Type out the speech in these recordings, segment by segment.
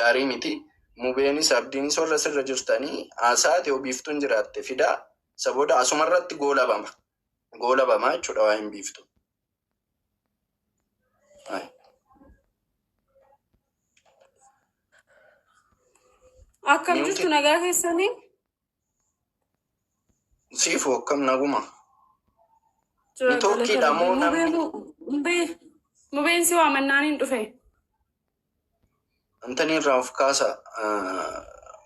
gaarii miti. Mubeenis abdiinis warra sirra jirtanii haasaa ta'e biiftuun jiraatte fidaa saboota asumarratti goolabama. Goolabamaa jechuudha waa hin biiftu. Akkam jirtu nagaa keessanii? Siifu akkam naguma. Nitookii dhamoo Mubeen si waamannaan hin dhufe. Antanii irraa of kaasa.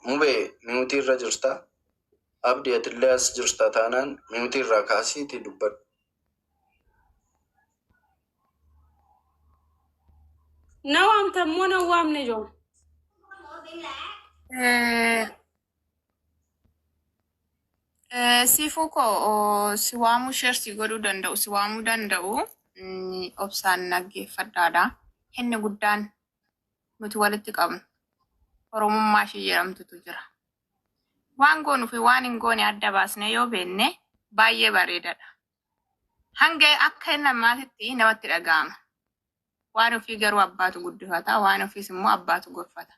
Mubee miutii irra jirta. Abdii atillee as jirta taanaan miutii irraa kaasiitii dubbadhu. Na waamta immoo na waamne joo. Siifu koo si waamuu sheersii godhuu danda'u si waamuu danda'u obsaan dhaggeeffadhaadha. Inni guddaan nuti walitti qabnu oromummaa ishee jedhamtutu jira. Waan goonuu fi waan hin goone adda baasne yoo beenne baay'ee bareedadha. Hanga akka namaatitti namatti dhaga'ama. Waan ofii garuu abbaatu guddifata, waan ofiis immoo abbaatu gorfata.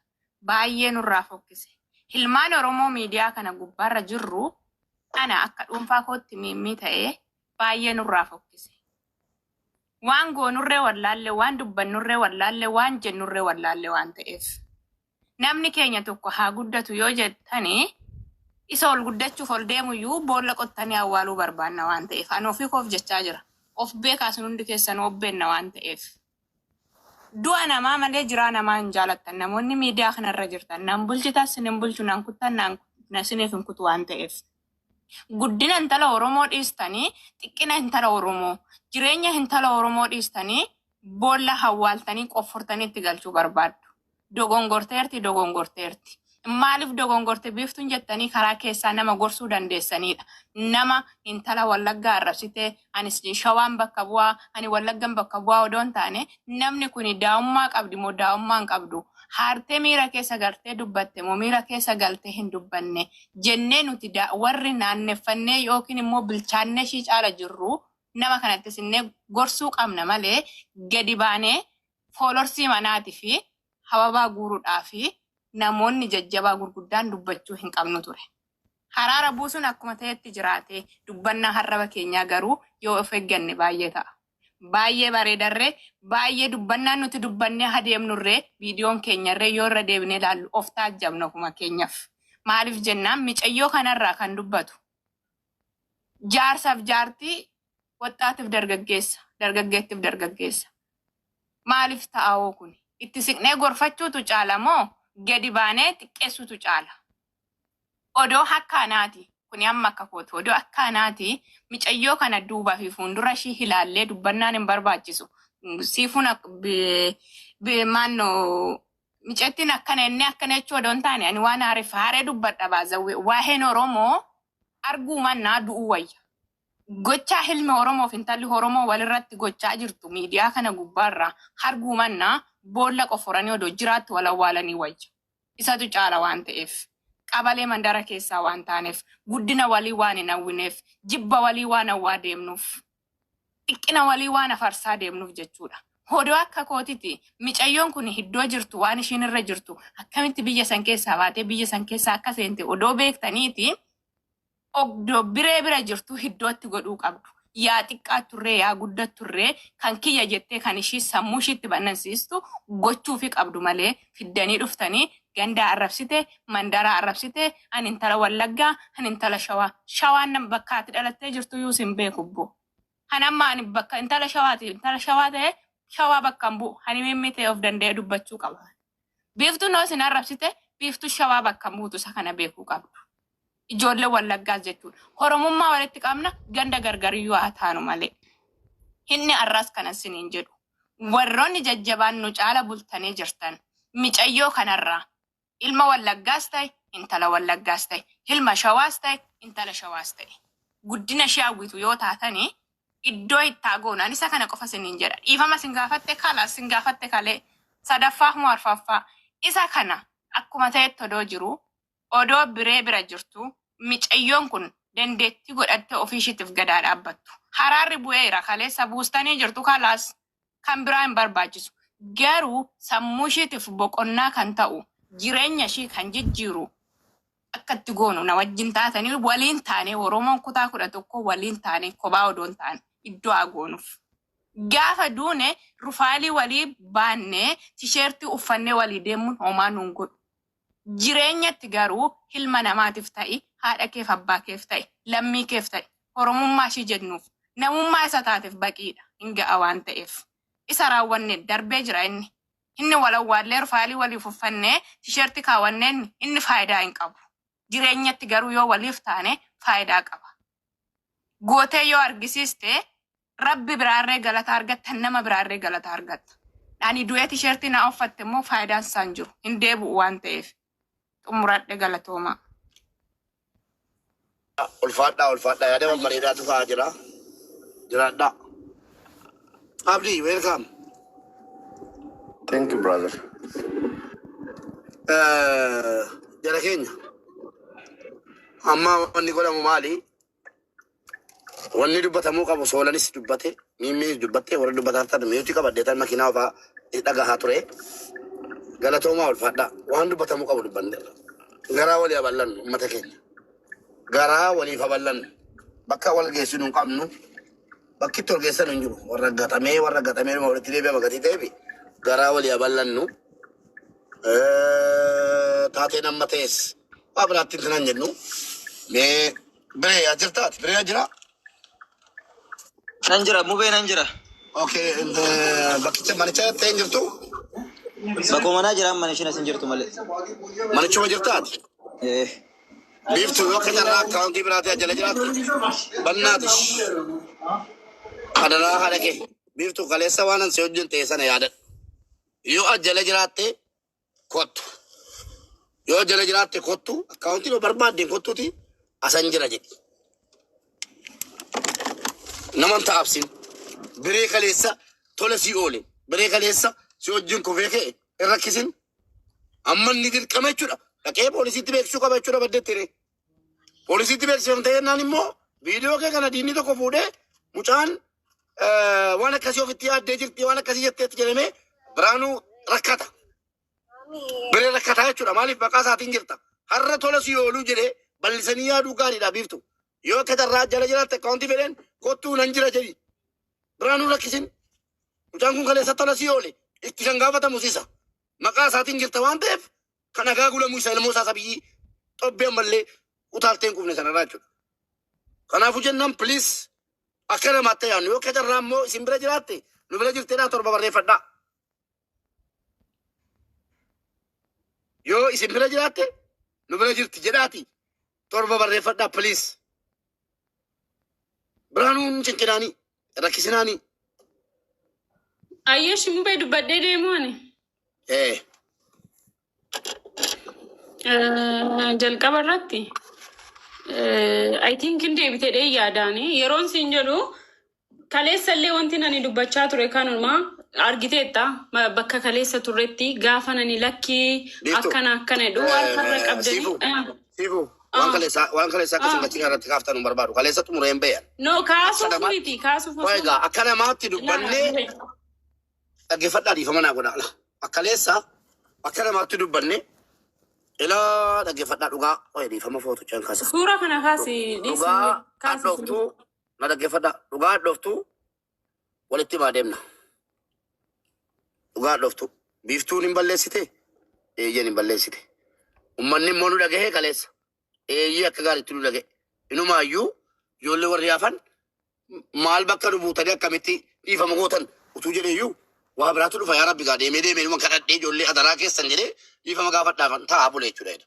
Baay'ee nurraa fokkise. Ilmaan Oromoo miidiyaa kana gubbaarra jirru ana akka dhuunfaa kootti mimmii ta'ee baay'ee nurraa fokkise. Waan goonurree wallaalle, waan dubbannurree wallaalle, waan jennurree wallaalle waan ta'eef. Namni keenya tokko haa guddatu yoo jettanii isa ol guddachuuf ol deemuyyuu boolla qottanii awwaaluu barbaanna waan ta'eef. Ani ofii koof jechaa jira. Of beekaasin hundi keessan obbeenna waan ta'eef. Du'a namaa malee jiraa namaa hin jaalattan. Namoonni miidiyaa kanarra jirtan nan bulchitas sin bulchu nan kuttan nan siniif hin kutu waan ta'eef. Guddina intala Oromoo dhiistanii xiqqina intala Oromoo jireenya intala Oromoo dhiistanii boolla hawwaaltanii qoffortanii itti galchuu barbaaddu. Dogongorteerti. Maaliif dogongorte biiftuun jettanii karaa keessaa nama gorsuu dandeessanidha. Nama intala Wallaggaa arrabsitee anis Shawaan bakka bu'aa ani Wallaggan bakka bu'aa odoon taane namni kun daa'ummaa qabdi moo daa'ummaa hin qabdu. Haartee miira keessa galtee dubbatte moo miira keessa galtee hin dubbanne jennee nuti warri naanneffannee yookiin immoo bilchaannee shii caala jirru nama kanatti sinnee gorsuu qabna malee gadi baanee foolorsii manaatii fi hababaa guuruudhaa fi namoonni jajjabaa gurguddaan dubbachuu hin qabnu ture. Haraara buusuun akkuma ta'etti jiraate dubbannaa harraba keenyaa garuu yoo of eegganne baay'ee ta'a. Baay'ee bareedarree baay'ee dubbannaan nuti dubbannee adeemnurree viidiyoon keenyarree yoo irra deebinee ilaallu of taajjabna akkuma keenyaaf. Maaliif jennaan micayyoo kanarraa kan dubbatu. Jaarsaaf jaartii waxxaatiif dargaggeessa dargaggeettiif dargaggeessa. Maaliif ta'awoo kun itti siqnee gorfachuutu caala moo gadi baanee xiqqeessutu caala. Odoo akkaanaati. Kuni amma akka kooti. Odoo akkaanaati micayyoo kana duubaa fi fuuldura ishii ilaallee dubbannaan hin barbaachisu. Siifuun maannoo micattiin akkana inni akkana jechuu odoon taane ani waan haaree dubbadha baazawwee. Waa'een Oromoo arguu mannaa du'uu wayya. Gochaa ilmi Oromoof intalli Oromoo walirratti gochaa jirtu miidiyaa kana gubbaarraa arguu mannaa boolla qofforanii odoo jiraatti wal awwaalanii wayya. Isatu caala waan ta'eef. Qabalee mandara keessaa waan taaneef, guddina walii waan hin hawwineef, jibba walii waan hawwaa deemnuuf, xiqqina walii waan afarsaa deemnuuf jechuudha. Odoo akka kootiti micayyoon kun iddoo jirtu waan ishiin irra jirtu akkamitti biyya san keessaa baatee biyya san keessaa akka seente odoo beektaniiti odoo biree bira jirtu iddootti godhuu qabdu. Yaa xiqqaatturree yaa guddatturree kan kiyya jettee kan ishii sammuu ishiitti bannansiistu gochuufi qabdu malee fiddanii dhuftanii ganda arrabsite, mandara arrabsite, ani intala Wallaggaa, ani intala Shawaa. Shawaan nama bakka ati dhalattee jirtu yuus hin beeku boo. Hanamma ani bakka intala Shawaati, intala Shawaa ta'e Shawaa bakka hin bu'u. Ani mimmi ta'e of danda'ee dubbachuu qaba. Biiftuu noo isin arrabsite, biiftuu Shawaa bakka hin buutu isa kana beekuu qabdu. Ijoollee Wallaggaas jechuudha. Oromummaa walitti qabna ganda gargariyyuu haa taanu malee. Inni arraas kana isiniin jedhu. Warroonni jajjabaan nu caala bultanii jirtan micayyoo kanarraa. Ilma Wallaggaas ta'e, intala Wallaggaas ta'e, ilma Shawaas ta'e, intala Shawaas ta'e. Guddina ishee hawwitu yoo taatanii iddoo itti agoonaan isa kana qofa isiniin jedha. Dhiifama sin gaafatte kala, sin gaafatte kalee, sadaffaa moo arfaffaa. Isa kana akkuma ta'etti odoo jiru, odoo biree bira jirtu, micayyoon kun dandeettii godhattee ofiishiitiif gadaa dhaabbattu. Haraarri bu'eera kaleessa buustanii jirtu kalaas kan biraa hin barbaachisu. Garuu sammuu ishiitiif boqonnaa kan ta'u jireenya ishii kan jijjiiru akkatti goonu na wajjin taatanii waliin taane Oromoon kutaa 11 waliin taane kophaa odoon taane iddoo agoonuuf. Gaafa duune rufaalii walii baannee tisheertii uffannee walii deemuun homaa nuun godhu. Jireenyatti garuu ilma namaatiif ta'i, haadha keef abbaa keef ta'i, lammii keef ta'i, Oromummaa ishii jennuuf namummaa isa taateef baqiidha hin ga'a waan ta'eef. Isa raawwanne darbee jira inni. Inni walawwaallee rufaalii waliif uffannee tisheertii kaawwanneen inni faayidaa hin qabu. Jireenyatti garuu yoo waliif taane faayidaa qaba. Gootee yoo argisiiste Rabbi biraarree galata argatta, nama biraarree galata argatta. Ani du'ee tisheertii na uffatte immoo faayidaan isaan jiru hin deebi'u waan ta'eef. Xumuradhe galatooma. Ulfaadhaa yaada bareedaatu fa'aa jira. Jiraadhaa. Abdii, welcome. Thank you, brother. Jara keenya. Amma wanni godhamu maali? Wanni dubbatamuu qabu soolanis dubbate, miimmiis dubbatte, warra dubbataa ta'an mi'uutii qabaddeetan makiinaa ofaa dhagahaa ture. Galatoomaa ulfaadhaa. Waan dubbatamuu qabu dubbanne. Garaa walii aballannu uummata keenya. Garaa waliif aballannu. Bakka wal geessinu hin qabnu. Bakki itti ol geessan hin jiru. Warra gatamee walitti deebi'ama gatii ta'eefi. Garaa walii aballannu. Taatee nama ta'es. Waa biraatti kan jennu. Mee biree yaa jirtaati? Biree yaa jiraa? Nanjira, mubee nanjira. Okay, bakkicha manicha ta'e hin jirtu? Bakko manaa jiraan manishina sin jirtu malee. Manichuma jirtaati? Biiftu yoo akka jarraa akkaawuntii biraatee ajjala jiraatti? Bannaatish. Adaraa haadha kee. Biiftu kaleessa waan ansi wajjin ta'e sana yaadadha. Yoo ajjala jiraatte kottu. Yoo ajjala jiraatte kottu akkaawuntii yoo barbaaddeen kottuuti asan jira jedhi. Naman taa'absin. Biree kaleessa tola sii oole. Biree kaleessa si wajjin kufee ka'e hin rakkisin. Amma inni dirqama jechuudha. Dhaqee poolisiitti beeksisuu qaba jechuudha baddeetti ree. Poolisiitti beeksifamte jennaan immoo viidiyoo kee kana diinni tokko fuudhee mucaan waan akkasii ofitti yaaddee jirti waan akkasii jetteetti jedhamee biraanuu rakkata. Biree rakkataa jechuudha. Maaliif maqaa isaatiin jirta. Har'a tola sii ooluu jedhee bal'isanii yaaduu gaariidha biiftu. Yoo akka jarraa jala jiraatte akkaawuntii fedheen kottuu nan jira jedhi. Biraanuu rakkisin. Mucaan kun kaleessa tola sii oole. Itti kan gaafatamu siisa. Maqaa isaatiin jirta waan ta'eef kan agaa gulamuu isa ilmoo isaa sabiyyii xobbee ammallee utaalteen qubne sanarraa jechuudha. Kanaafuu jennaan piliis akka namaatti yaadnu yoo akka jarraa immoo isin bira jiraatte nu bira jirteedhaa torba barreeffadhaa. Yoo isin bira jiraatte nu bira jirti jedhaati torba barreeffadhaa piliis. Biraanuun cincinaanii rakkisinaanii. Ayyeesh mubee dubbadhee deemu ani. Jalqaba irratti I think hin deebitee yaadaani yeroon siin jedhu kaleessa illee wanti nani dubbachaa ture kanuma argiteetta bakka kaleessa turretti gaafa nani lakkii akkana jedhu har'a qabdanii. Waan kaleessa akkasuma gatii irratti kaaftan barbaadu kaleessa xumuree hin beeyan. No kaasuuf miti kaasuuf. Egaa akka namaatti dubbannee dhaggeeffadhaa dhiifama naa godhaa. Akkaleessa akka namaatti dubbanne ilaa dhaggeeffadhaa dhugaa dhiifama footochaan kaasa. Suura kana kaasi dhugaa hadhooftuu na dhaggeeffadhaa dhugaa hadhooftuu walitti himaa deemna. Dhugaa hadhooftuu biiftuun hin balleessite eeyyan hin balleessite. Uummanni immoo nu dhagahee kaleessa eeyyii akka gaariitti nu dhagahe. Inumaayyuu ijoollee warri hafan maal bakka nu buutanii akkamitti dhiifama gootan utuu jedheeyyuu waa biraatu dhufa yaa rabbi gaa deemee numa kadhadhee ijoollee adaraa keessan jedhee dhiifama gaafadhaafan taa'aa bule jechuudha.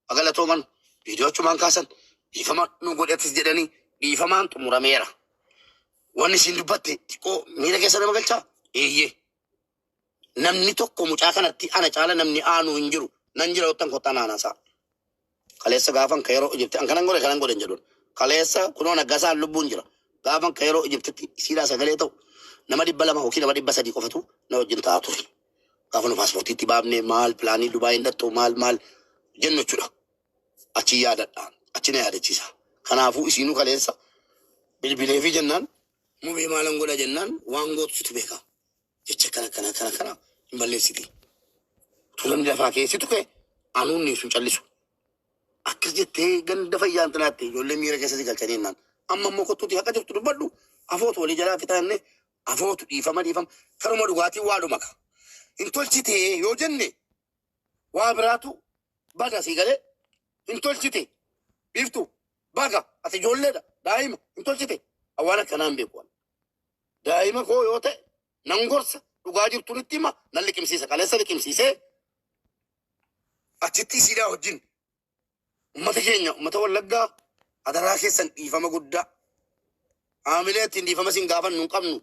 Agalatooman viidiyoo achumaan kaasan dhiifama nu godhatis jedhanii dhiifamaan xumurameera. Wanni isin dubbatte xiqqoo miira keessa nama galchaa eeyyee. Namni tokko mucaa kanatti ana caala namni aanu hin jiru nan jira yottan kottaa naanaasaa. Kaleessa gaafan ka yeroo Ijipti an kanan godhe jedhuun. Kaleessa kunoon aggasaan lubbuun jira. Gaafan ka yeroo Ijiptitti siidaa sagalee ta'u nama 200 yookiin nama 300 qofatu na wajjin taa'aa ture. Gaafa nu paaspoortiitti baafnee maal pilaanii Dubaay hin dhattu maal jennu jechuudha. Achi yaadadha. Achi na yaadachiisa. Kanaafuu isinuu kaleessa bilbilee fi jennaan mubee maalan godha jennaan waan gootutu beeka. Jecha kana hin balleessiti. Tulamni lafaa keessi tuqe Anuun sun callisu. Akkas jettee ganda fayyaan xinaatti ijoollee miira keessatti galchanii naan. Amma immoo kottuuti akka jirtu dubbadhu afootu walii jalaa fitaanne afootu dhiifama. Karuma dhugaatii waa dhumaka. Hin tolchitee yoo jenne waa biraatu baga sii galee hin tolchite biiftu baga ati ijoolleedha daa'ima hin tolchite awwaan akkanaan beeku. Daa'ima koo yoo ta'e nan gorsa dhugaa jirtu nitti hima nan liqimsiisa kaleessa liqimsiisee achitti siidaa wajjin ummata keenya ummata Wallaggaa adaraa keessan dhiifama guddaa. Aamilee ittiin dhiifama siin gaafannu hin qabnu.